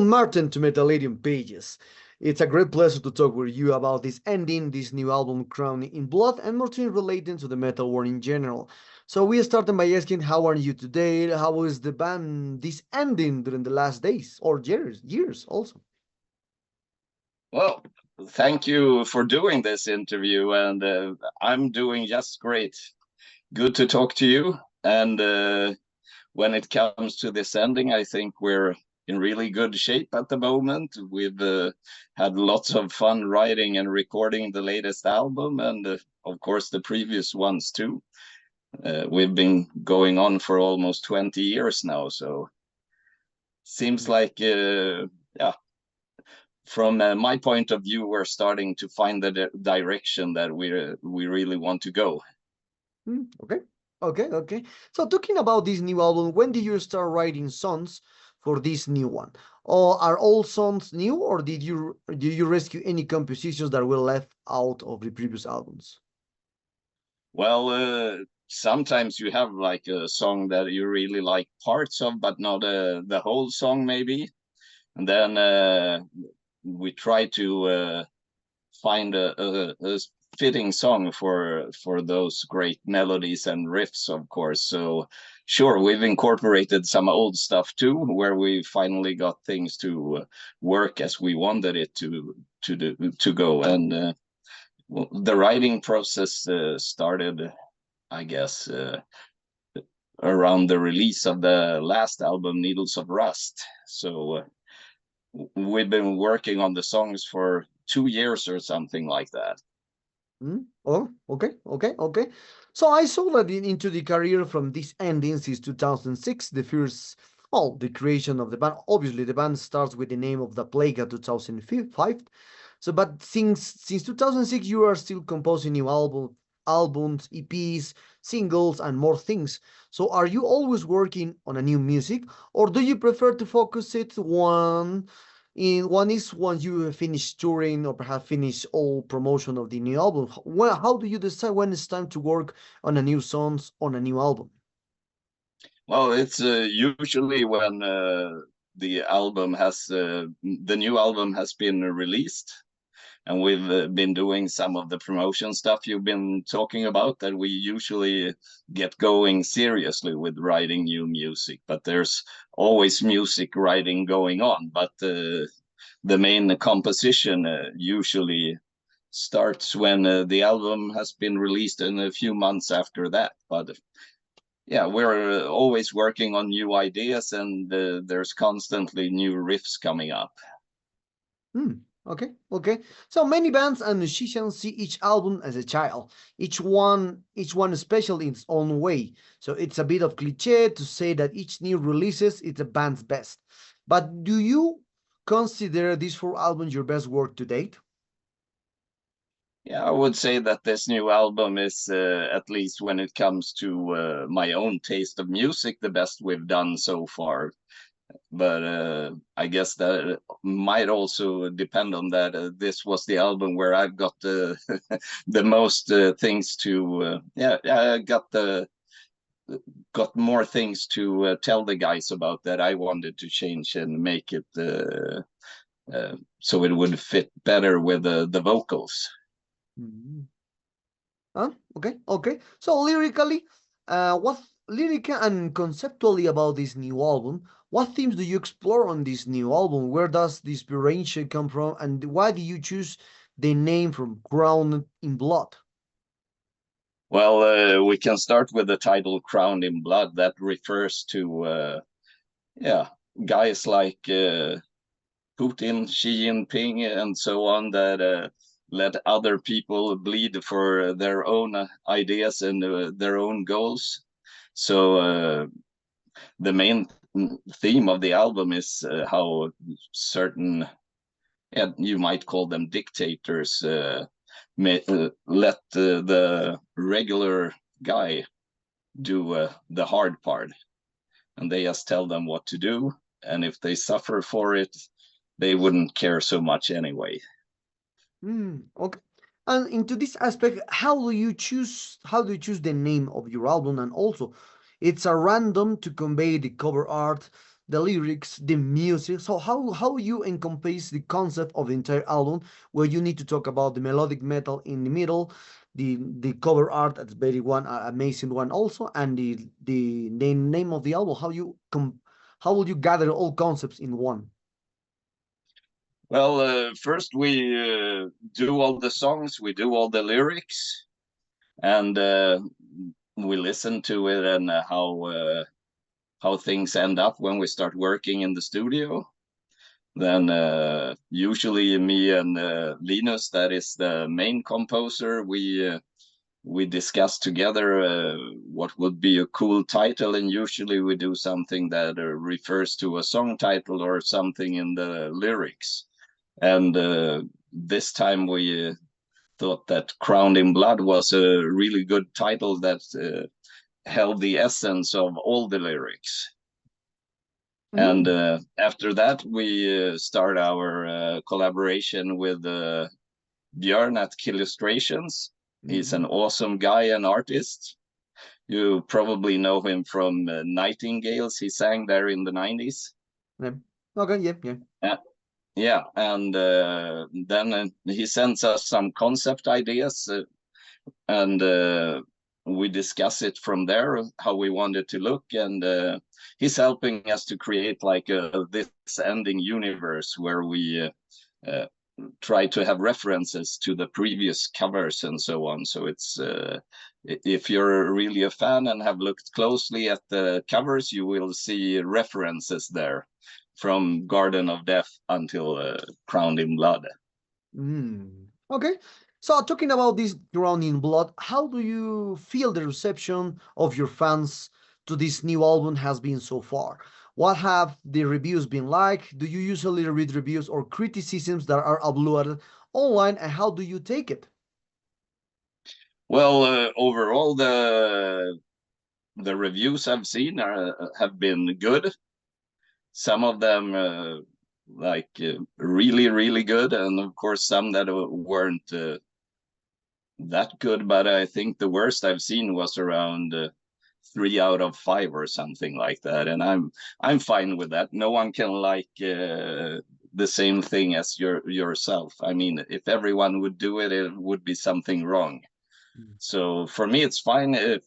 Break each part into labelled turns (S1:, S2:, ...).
S1: Welcome, Martin, to Metalladium Pages. It's a great pleasure to talk with you about this ending, this new album, Crown in Blood, and more things relating to the metal world in general. So we started by asking, how are you today? How is the band this ending during the last days or years also?
S2: Well, thank you for doing this interview, and I'm doing just great. Good to talk to you. And when it comes to this ending, I think we're in really good shape at the moment. We've had lots of fun writing and recording the latest album, and of course the previous ones too. We've been going on for almost 20 years now, so seems like yeah, from my point of view, we're starting to find the direction that we really want to go.
S1: Okay. So talking about this new album, when did you start writing songs for this new one? Or are all songs new, or did you rescue any compositions that were left out of the previous albums?
S2: Well, sometimes you have like a song that you really like parts of, but not the whole song maybe. And then we try to find a fitting song for those great melodies and riffs, of course. So sure, we've incorporated some old stuff too, where we finally got things to work as we wanted it to go. And well, the writing process started, I guess, around the release of the last album, Needles of Rust. So we've been working on the songs for 2 years or something like that.
S1: Oh, okay. So I saw that into the career from this ending since 2006, the first, well, the creation of the band. Obviously, the band starts with the name of the Plague at 2005. So, but since 2006, you are still composing new albums, EPs, singles, and more things. So, are you always working on a new music, or do you prefer to focus it one is once you finish touring or perhaps finish all promotion of the new album? Well, how do you decide when it's time to work on a new songs on a new album?
S2: Well, it's usually when the new album has been released, and we've been doing some of the promotion stuff you've been talking about, that we usually get going seriously with writing new music. But there's always music writing going on, but the main composition usually starts when the album has been released, and a few months after that. But yeah, we're always working on new ideas, and there's constantly new riffs coming up.
S1: Okay. So many bands and musicians see each album as a child, each one special in its own way. So it's a bit of cliche to say that each new releases is a band's best. But do you consider these 4 albums your best work to date?
S2: Yeah, I would say that this new album is, at least when it comes to my own taste of music, the best we've done so far. But I guess that might also depend on that this was the album where I've got the the most things to I got more things to tell the guys about, that I wanted to change and make it so it would fit better with the vocals.
S1: Okay. So lyrically, what lyric and conceptually about this new album? What themes do you explore on this new album? Where does the inspiration come from, and why do you choose the name from Crown in Blood?
S2: Well, we can start with the title "Crowned in Blood." That refers to guys like Putin, Xi Jinping, and so on, that let other people bleed for their own ideas and their own goals. So the main theme of the album is how certain, you might call them dictators, let the regular guy do the hard part, and they just tell them what to do, and if they suffer for it, they wouldn't care so much anyway.
S1: Okay. And into this aspect, how do you choose the name of your album? And also, it's a random to convey the cover art, the lyrics, the music. So how you encompass the concept of the entire album, where you need to talk about the melodic metal in the middle, the cover art, that's very one amazing one also, and the name of the album. How will you gather all concepts in one?
S2: Well, first we do all the songs, we do all the lyrics, and we listen to it and how things end up when we start working in the studio. Then usually me and Linus, that is the main composer, we discuss together what would be a cool title, and usually we do something that refers to a song title or something in the lyrics. And this time we thought that Crowned in Blood was a really good title that held the essence of all the lyrics. And
S1: Mm.
S2: after that, we start our collaboration with Björn at Illustrations. He's an awesome guy and artist. You probably know him from Nightingales. He sang there in the 90s.
S1: Yeah. Okay, yeah, yeah.
S2: Yeah, and then he sends us some concept ideas, and we discuss it from there, how we want it to look, and he's helping us to create like this ending universe where we try to have references to the previous covers and so on. So it's if you're really a fan and have looked closely at the covers, you will see references there from Garden of Death until Crowned in Blood.
S1: Okay. So talking about this Drowned in Blood, how do you feel the reception of your fans to this new album has been so far? What have the reviews been like? Do you usually read reviews or criticisms that are uploaded online, and how do you take it?
S2: Well, overall, the reviews I've seen have been good. Some of them really, really good, and of course some that weren't that good. But I think the worst I've seen was around 3 out of 5 or something like that, and I'm fine with that. No one can like the same thing as yourself. I mean, if everyone would do it, it would be something wrong. So for me, it's fine if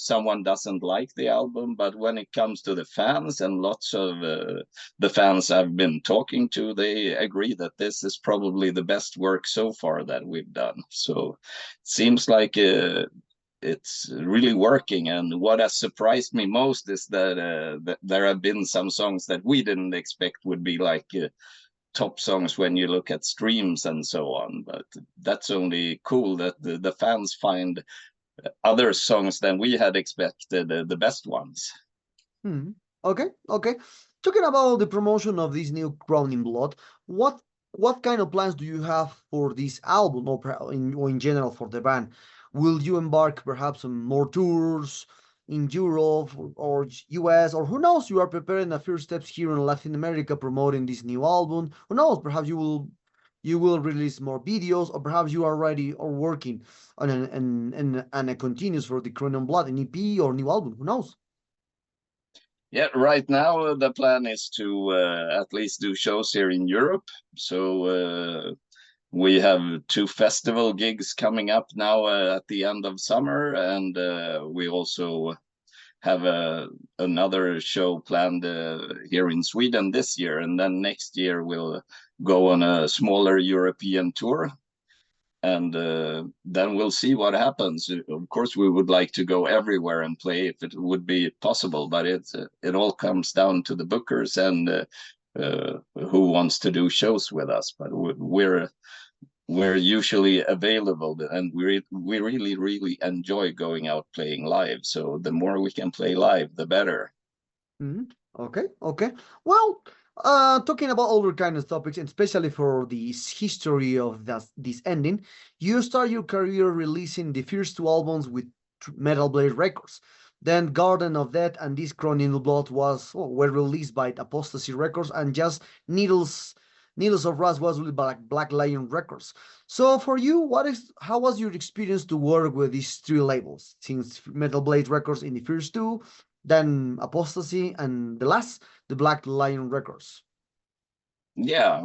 S2: someone doesn't like the album, but when it comes to the fans, and lots of the fans I've been talking to, they agree that this is probably the best work so far that we've done. So it seems like it's really working. And what has surprised me most is that there have been some songs that we didn't expect would be like top songs when you look at streams and so on. But that's only cool that the fans find other songs than we had expected the best ones.
S1: Hmm. Okay, okay. Talking about the promotion of this new Crown in Blood, what kind of plans do you have for this album, or in general for the band? Will you embark perhaps on more tours in Europe or US, or who knows? You are preparing the first steps here in Latin America promoting this new album. Who knows? Perhaps you will release more videos, or perhaps you are ready or working on a continuous for the Crown in Blood, an EP or new album. Who knows?
S2: Yeah, right now the plan is to at least do shows here in Europe. So we have 2 festival gigs coming up now at the end of summer, and we also have another show planned here in Sweden this year, and then next year we'll go on a smaller European tour, and then we'll see what happens. Of course, we would like to go everywhere and play if it would be possible, but it all comes down to the bookers and who wants to do shows with us. But we're usually available, and we really enjoy going out playing live. So the more we can play live, the better.
S1: Okay, okay. Well, talking about other kind of topics, and especially for this history of this ending, you start your career releasing the first 2 albums with Metal Blade Records. Then Garden of Death and this Chronicle Blood were released by Apostasy Records, and just Needles of Rust was released by Black Lion Records. So for you, how was your experience to work with these 3 labels? Since Metal Blade Records in the first 2, then Apostasy, and the last, the Black Lion Records.
S2: Yeah,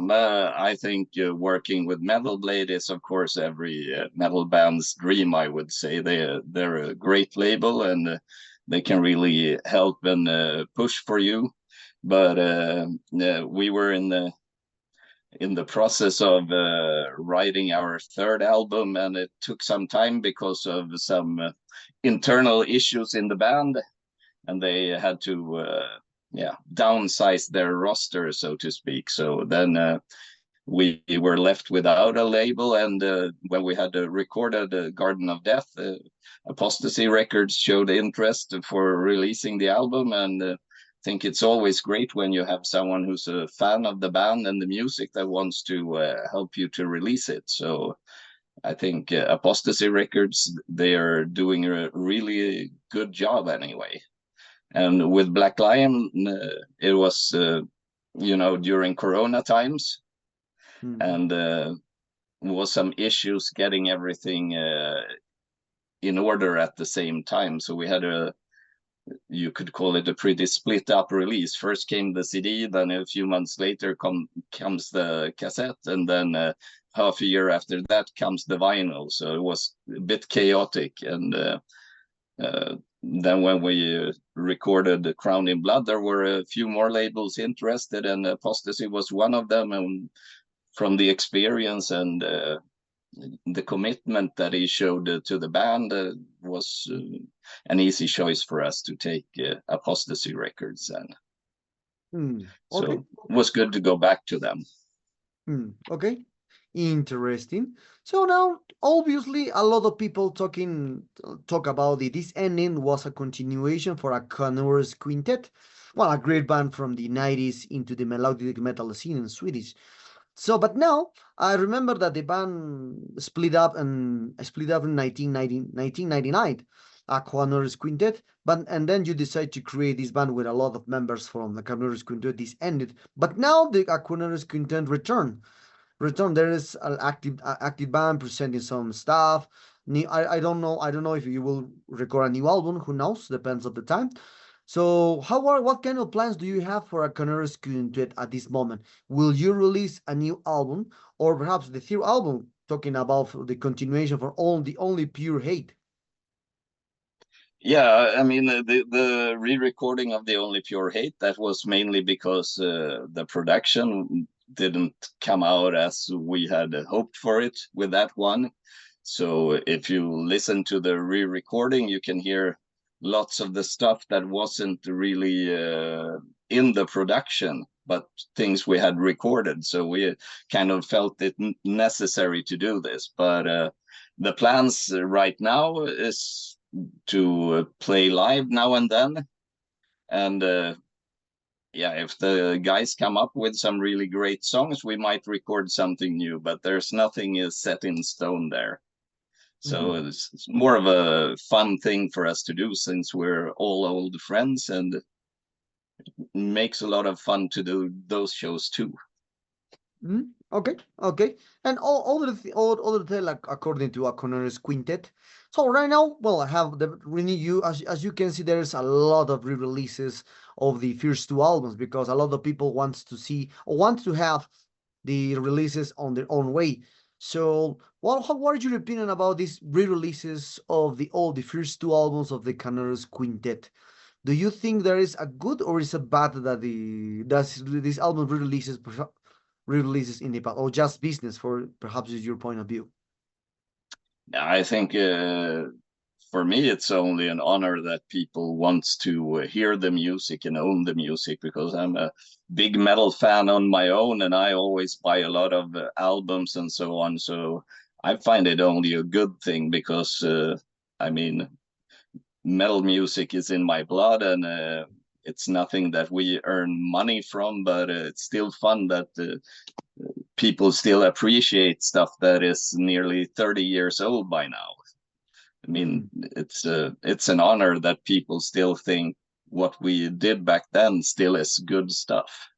S2: I think working with Metal Blade is, of course, every metal band's dream. I would say they're a great label, and they can really help and push for you. But we were in the process of writing our third album, and it took some time because of some internal issues in the band, and they had to downsize their roster, so to speak. So then we were left without a label, and when we had recorded Garden of Death, Apostasy Records showed interest for releasing the album, and think it's always great when you have someone who's a fan of the band and the music that wants to help you to release it. So I think Apostasy Records, they are doing a really good job anyway. And with Black Lion, it was during Corona times, and was some issues getting everything in order at the same time. So we had you could call it a pretty split up release. First came the CD, then a few months later comes the cassette, and then half a year after that comes the vinyl. So it was a bit chaotic. And then when we recorded Crown in Blood, there were a few more labels interested, and Apostasy was one of them. And from the experience and the commitment that he showed to the band, was an easy choice for us to take Apostasy Records. And
S1: Okay.
S2: so it was good to go back to them.
S1: Okay, interesting. So now, obviously, a lot of people talk about this ending was a continuation for a Connors Quintet, well, a great band from the 90s into the melodic metal scene in Swedish. So, but now I remember that the band split up in 1999, Aquanor's Quintet, and then you decide to create this band with a lot of members from the Aquanor's Quintet. This ended, but now the Aquanor's Quintet return. There is an active band presenting some stuff. I don't know if you will record a new album. Who knows? Depends on the time. So, what kind of plans do you have for a Canaris Quintet at this moment? Will you release a new album, or perhaps the third album, talking about the continuation for the only pure hate?
S2: Yeah, I mean, the re-recording of the Only Pure Hate, that was mainly because the production didn't come out as we had hoped for it with that one. So if you listen to the re-recording, you can hear lots of the stuff that wasn't really in the production, but things we had recorded. So we kind of felt it necessary to do this. But the plans right now is to play live now and then. And if the guys come up with some really great songs, we might record something new, but there's nothing set in stone there. So it's more of a fun thing for us to do, since we're all old friends, and it makes a lot of fun to do those shows too.
S1: Okay. And all the tale, like, according to a Connors Quintet. So right now, well, I have the renew as you can see, there's a lot of re-releases of the first two albums, because a lot of people wants to see or want to have the releases on their own way. So, what is your opinion about these re-releases of all the first two albums of the Connors Quintet? Do you think there is a good or is a bad that this album re-releases in the past, or just business, for perhaps is your point of view?
S2: I think for me, it's only an honor that people wants to hear the music and own the music, because I'm a big metal fan on my own, and I always buy a lot of albums and so on. So I find it only a good thing, because I mean, metal music is in my blood, and it's nothing that we earn money from, but it's still fun that people still appreciate stuff that is nearly 30 years old by now. I mean, it's an honor that people still think what we did back then still is good stuff.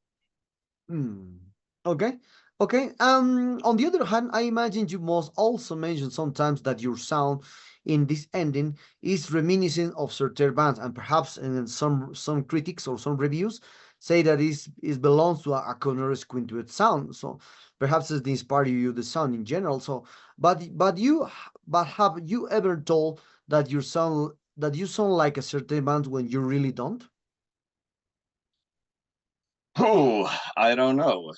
S1: Okay. Okay. On the other hand, I imagine you must also mention sometimes that your sound in this ending is reminiscent of certain bands, and perhaps in some critics or some reviews say that is belongs to a Connor's quintet sound. So perhaps it inspired you the sound in general. So, but have you ever told that you sound like a certain band when you really don't?
S2: Oh, I don't know.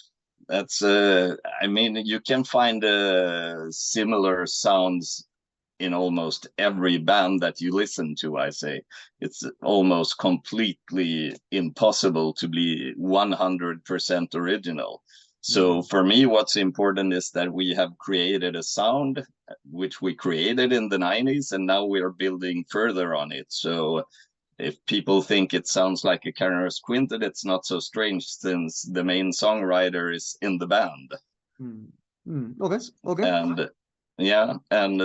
S2: That's I mean, you can find similar sounds in almost every band that you listen to. I say it's almost completely impossible to be 100% original. So
S1: Mm.
S2: for me, what's important is that we have created a sound which we created in the 90s, and now we are building further on it. So if people think it sounds like a Carner's quintet, it's not so strange since the main songwriter is in the band.
S1: Mm. Okay. Okay.
S2: And yeah, and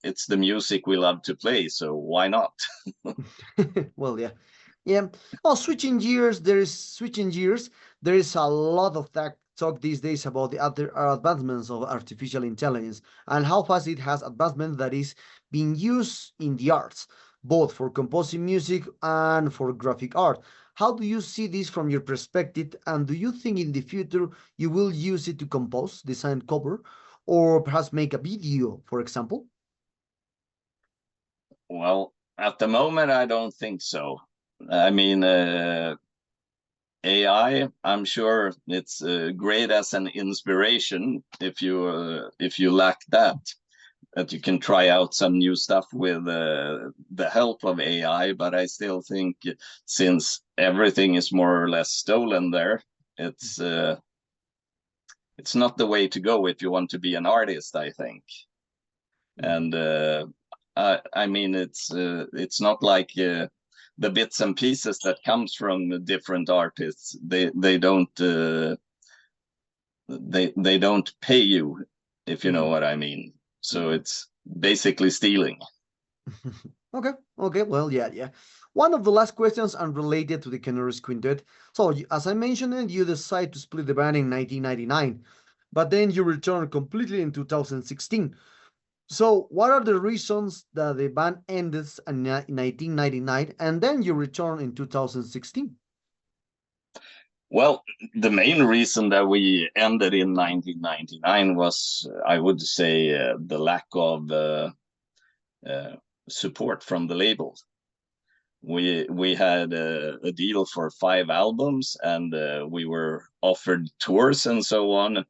S2: it's the music we love to play, so why not?
S1: Well, yeah, yeah. Well, switching gears. There is a lot of talk these days about the other advancements of artificial intelligence and how fast it has advancement that is being used in the arts, both for composing music and for graphic art. How do you see this from your perspective, and do you think in the future you will use it to compose, design cover, or perhaps make a video, for example?
S2: Well, at the moment, I don't think so. I mean, AI, I'm sure it's great as an inspiration if you lack that you can try out some new stuff with the help of AI. But I still think since everything is more or less stolen there, it's uh, it's not the way to go if you want to be an artist, I think.
S1: Mm.
S2: And I mean, it's not like the bits and pieces that comes from different artists. They don't pay you, if you know
S1: Mm.
S2: what I mean. So
S1: Mm.
S2: it's basically stealing.
S1: Okay, okay, well, yeah, yeah. One of the last questions unrelated to the Canaries Quintet. So, as I mentioned, you decide to split the band in 1999, but then you return completely in 2016. So, what are the reasons that the band ended in 1999 and then you return in 2016?
S2: Well, the main reason that we ended in 1999 was, I would say, the lack of uh, support from the label. We had a deal for 5 albums, and we were offered tours and so on,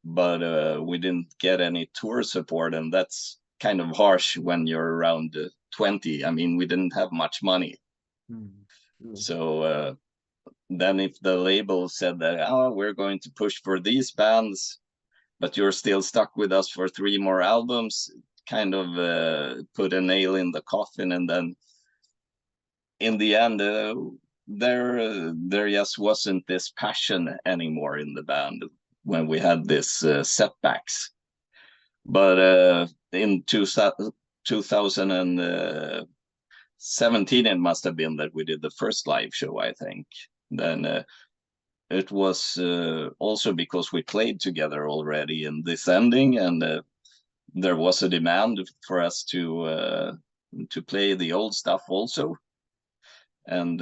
S2: but we didn't get any tour support, and that's kind of harsh when you're around 20. I mean, we didn't have much money.
S1: Mm. Mm.
S2: So then if the label said that, oh, we're going to push for these bands, but you're still stuck with us for 3 more albums, kind of put a nail in the coffin. And then in the end, there just wasn't this passion anymore in the band when we had this setbacks. But in 2017, it must have been that we did the first live show, I think. Then it was also because we played together already in this ending, and there was a demand for us to play the old stuff also, and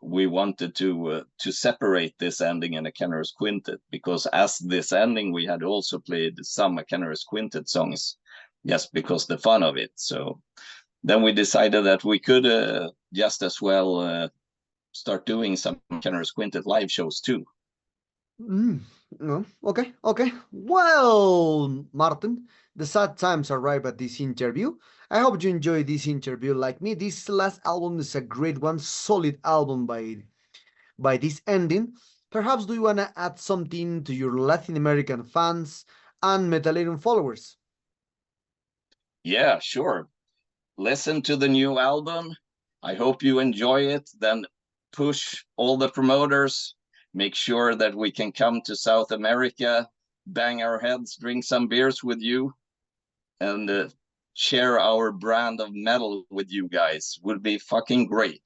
S2: we wanted to separate this ending and a Kenner's Quintet, because as this ending we had also played some Kenner's Quintet songs just because the fun of it. So then we decided that we could just as well start doing some Kenner's Quintet live shows too.
S1: Mm, no. Okay, okay. Well, Martin, the sad times arrive at this interview. I hope you enjoy this interview like me. This last album is a great one, solid album by this ending. Perhaps do you wanna add something to your Latin American fans and Metallica followers?
S2: Yeah, sure. Listen to the new album. I hope you enjoy it. Then push all the promoters. Make sure that we can come to South America, bang our heads, drink some beers with you, and share our brand of metal with you guys. Would be fucking great.